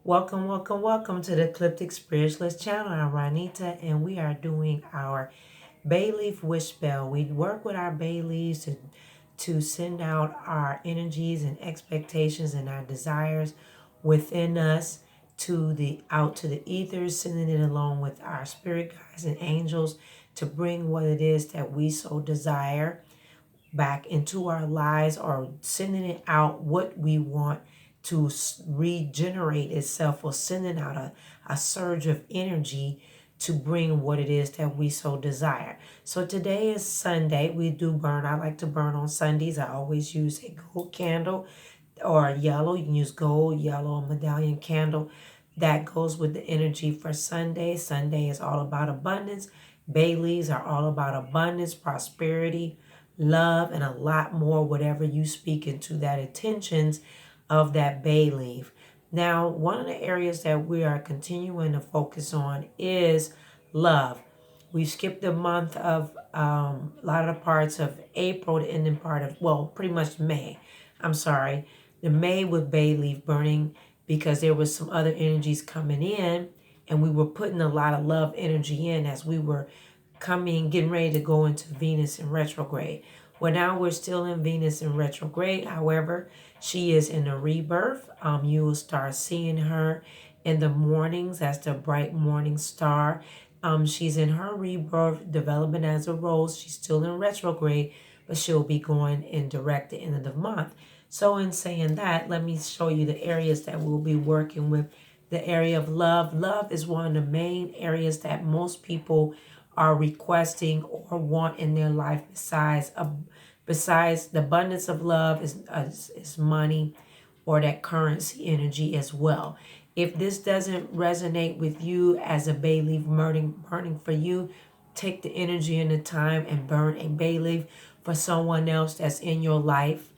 Welcome, welcome, welcome to the Ecliptic Spiritualist channel. I'm Ranita, and we are doing our bay leaf wish spell. We work with our bay leaves to send out our energies and expectations and our desires within us out to the ethers, sending it along with our spirit guides and angels to bring what it is that we so desire back into our lives, or sending it out what we want to regenerate itself, or sending out a surge of energy to bring what it is that we so desire. So today is Sunday. We do burn. I like to burn on Sundays. I always use a gold candle or yellow. You can use gold, yellow, or medallion candle. That goes with the energy for Sunday. Sunday is all about abundance. Bay leaves are all about abundance, prosperity, love, and a lot more, whatever you speak into that intentions of that bay leaf. Now, one of the areas that we are continuing to focus on is love. We skipped the month of a lot of the parts of April, the ending part of, well, pretty much May. I'm sorry. The May with bay leaf burning, because there was some other energies coming in, and we were putting a lot of love energy in as we were getting ready to go into Venus in retrograde. Well, now we're still in Venus in retrograde. However, she is in a rebirth. You will start seeing her in the mornings as the bright morning star. She's in her rebirth, developing as a rose. She's still in retrograde, but she'll be going in direct at the end of the month. So in saying that, let me show you the areas that we'll be working with. The area of love. Love is one of the main areas that most people are requesting or want in their life. Besides the abundance of love is money, or that currency energy as well. If this doesn't resonate with you as a bay leaf burning for you, take the energy and the time and burn a bay leaf for someone else that's in your life,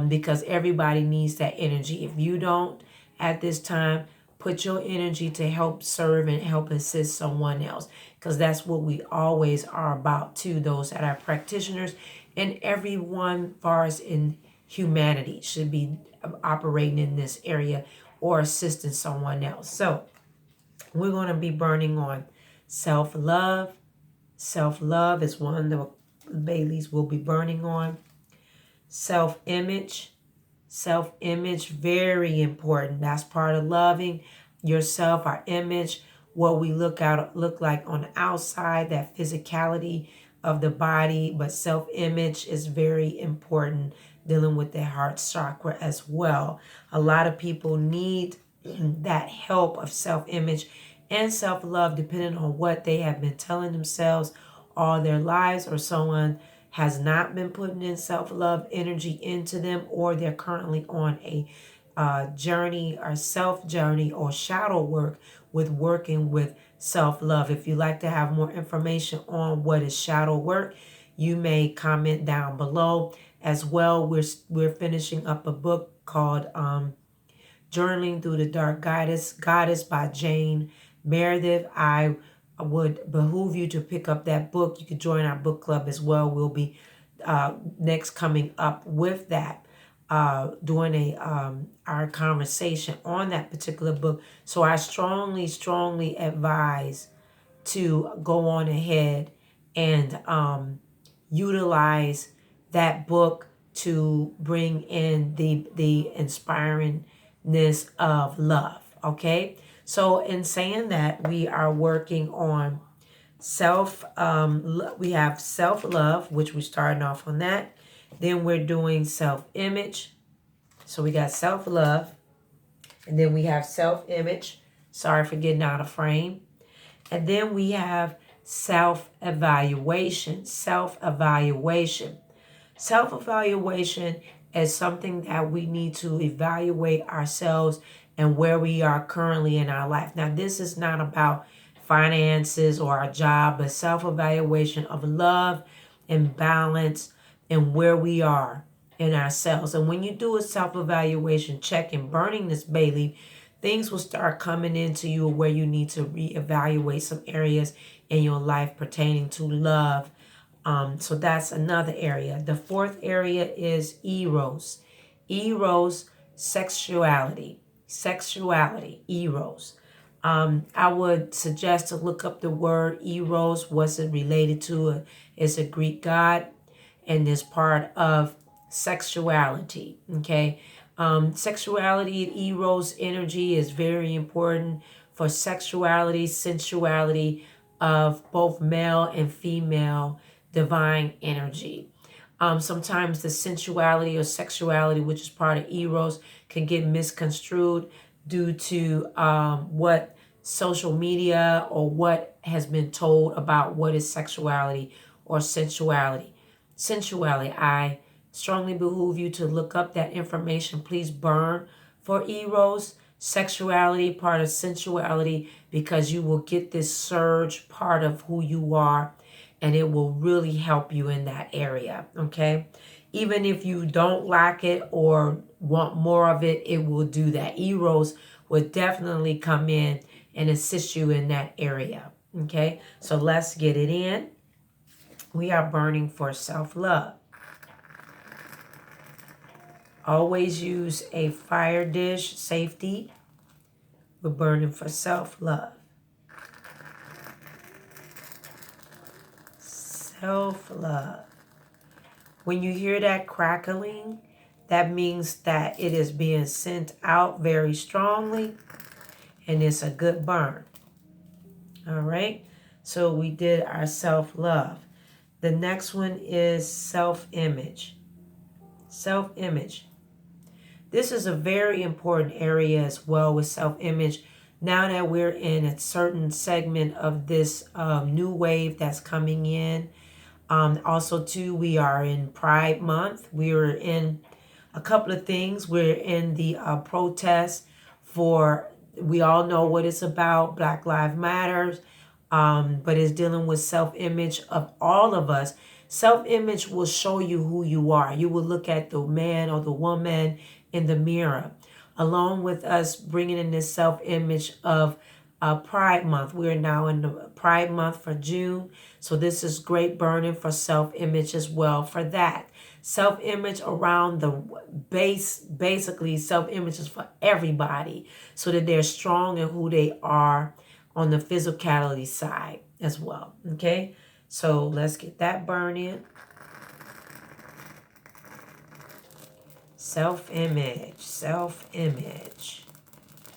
because everybody needs that energy. If you don't at this time, put your energy to help serve and help assist someone else, because that's what we always are about too. Those that are practitioners, and everyone far as in humanity should be operating in this area or assisting someone else. So we're going to be burning on self-love. Self-love is one of the Baileys we'll be burning on. Self-image. Self-image, very important. That's part of loving yourself, our image, what we look like on the outside, that physicality of the body. But self-image is very important, dealing with their heart chakra as well. A lot of people need that help of self-image and self-love, depending on what they have been telling themselves all their lives, or someone has not been putting in self-love energy into them, or they're currently on a journey or self-journey or shadow work with working with self-love. If you'd like to have more information on what is shadow work, you may comment down below. As well, we're finishing up a book called Journaling Through the Dark Goddess by Jane Meredith. I would behoove you to pick up that book. You could join our book club as well. We'll be next coming up with that, doing our conversation on that particular book. So I strongly advise to go on ahead and utilize that book to bring in the inspiringness of love. Okay, so in saying that, we are working on we have self-love, which we're starting off on that. Then we're doing self-image. So we got self-love, and then we have self-image. Sorry for getting out of frame. And then we have self-evaluation. Self-evaluation is something that we need to evaluate ourselves and where we are currently in our life. Now, this is not about finances or our job, but self-evaluation of love and balance and where we are in ourselves. And when you do a self-evaluation check and burning this bay leaf, things will start coming into you where you need to reevaluate some areas in your life pertaining to love. So that's another area. The fourth area is Eros. Eros, sexuality. Sexuality, Eros. I would suggest to look up the word Eros. What's it related to? It's a Greek god and is part of sexuality. Okay. Sexuality, Eros energy is very important for sexuality, sensuality of both male and female divine energy. Sometimes the sensuality or sexuality, which is part of Eros, can get misconstrued due to what social media or what has been told about what is sexuality or sensuality. I strongly behoove you to look up that information. Please burn for Eros, sexuality, part of sensuality, because you will get this surge part of who you are, and it will really help you in that area. Okay. Even if you don't like it or want more of it, it will do that. Eros will definitely come in and assist you in that area. Okay. So let's get it in. We are burning for self-love. Always use a fire dish, safety. We're burning for self-love. Self-love. When you hear that crackling, that means that it is being sent out very strongly and it's a good burn. All right. So we did our self-love. The next one is self-image. Self-image. This is a very important area as well with self-image. Now that we're in a certain segment of this new wave that's coming in. Also, too, we are in Pride Month. We are in a couple of things. We're in the protest for, we all know what it's about, Black Lives Matters, but it's dealing with self-image of all of us. Self-image will show you who you are. You will look at the man or the woman in the mirror. Along with us bringing in this self-image of Pride Month. We're now in the Pride Month for June. So this is great burning for self-image as well for that. Self-image around the base, basically self-image is for everybody so that they're strong in who they are on the physicality side as well. Okay, so let's get that burn in. Self-image, self-image,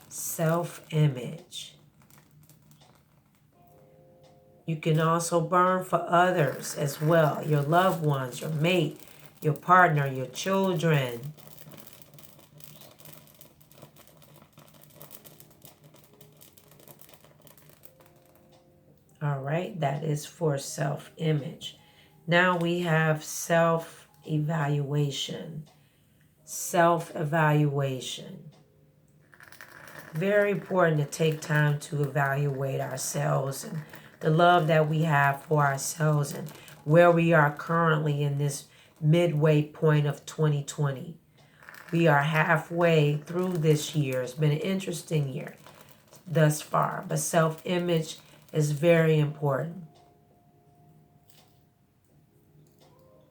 self-image. You can also burn for others as well. Your loved ones, your mate, your partner, your children. All right, that is for self-image. Now we have self-evaluation. Self-evaluation. Very important to take time to evaluate ourselves and the love that we have for ourselves and where we are currently in this midway point of 2020. We are halfway through this year. It's been an interesting year thus far, but self-image is very important.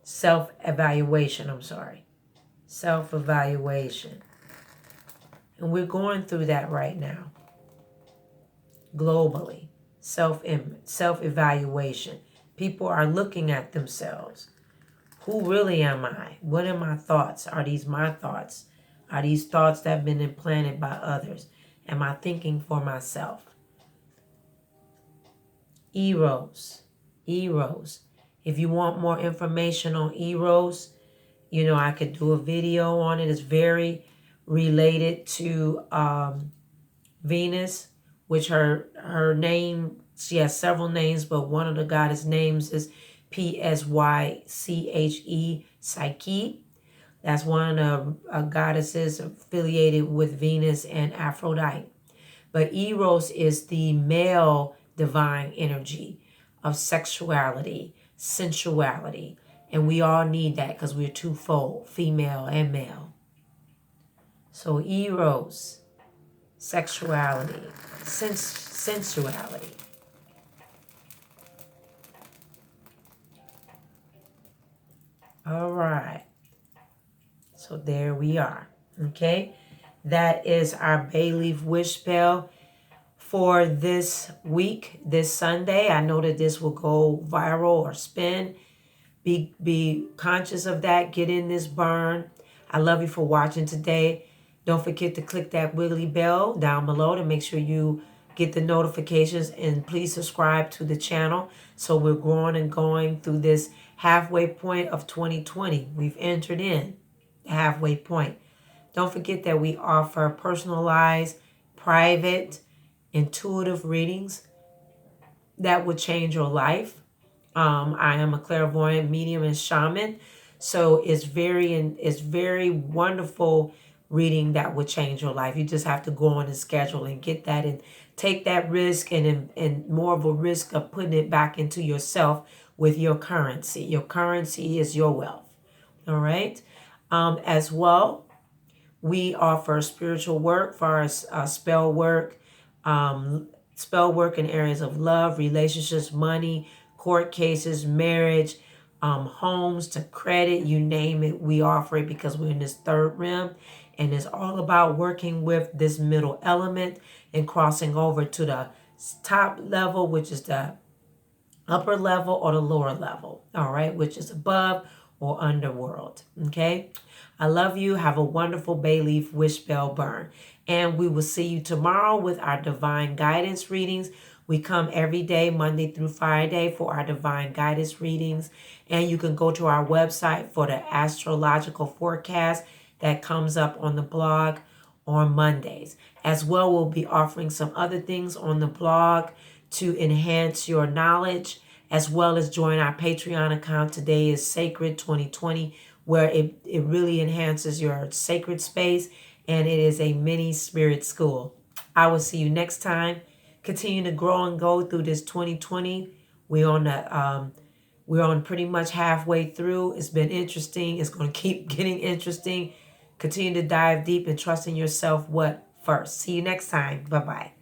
Self-evaluation, Self-evaluation. And we're going through that right now. Globally. Self-image, self-evaluation. People are looking at themselves. Who really am I? What are my thoughts? Are these my thoughts? Are these thoughts that have been implanted by others? Am I thinking for myself? Eros. Eros. If you want more information on Eros, I could do a video on it. It's very related to Venus, which her name, she has several names, but one of the goddess names is Psyche, Psyche. That's one of the goddesses affiliated with Venus and Aphrodite. But Eros is the male divine energy of sexuality, sensuality. And we all need that because we're twofold, female and male. So Eros, sexuality, sensuality. All right. So there we are. Okay. That is our bay leaf wish spell for this week, this Sunday. I know that this will go viral or spin. Be conscious of that. Get in this burn. I love you for watching today. Don't forget to click that wiggly bell down below to make sure you get the notifications, and please subscribe to the channel so we're growing and going through this halfway point of 2020. We've entered in the halfway point. Don't forget that we offer personalized, private, intuitive readings that will change your life. I am a clairvoyant, medium, and shaman, so it's very wonderful reading that would change your life. You just have to go on and schedule and get that and take that risk, and more of a risk of putting it back into yourself with your currency. Your currency is your wealth. All right. As well, we offer spiritual work for our um, spell work in areas of love, relationships, money, court cases, marriage, homes, to credit, you name it. We offer it because we're in this third realm, and it's all about working with this middle element and crossing over to the top level, which is the upper level, or the lower level, all right, which is above or underworld. Okay, I love you. Have a wonderful bay leaf wish spell burn, and we will see you tomorrow with our divine guidance readings. We come every day, Monday through Friday, for our divine guidance readings, and you can go to our website for the astrological forecast that comes up on the blog on Mondays. As well, we'll be offering some other things on the blog to enhance your knowledge, as well as join our Patreon account. Today is Sacred 2020, where it really enhances your sacred space, and it is a mini spirit school. I will see you next time. Continue to grow and go through this 2020. We're on pretty much halfway through. It's been interesting. It's going to keep getting interesting. Continue to dive deep and trust in yourself. What first? See you next time. Bye-bye.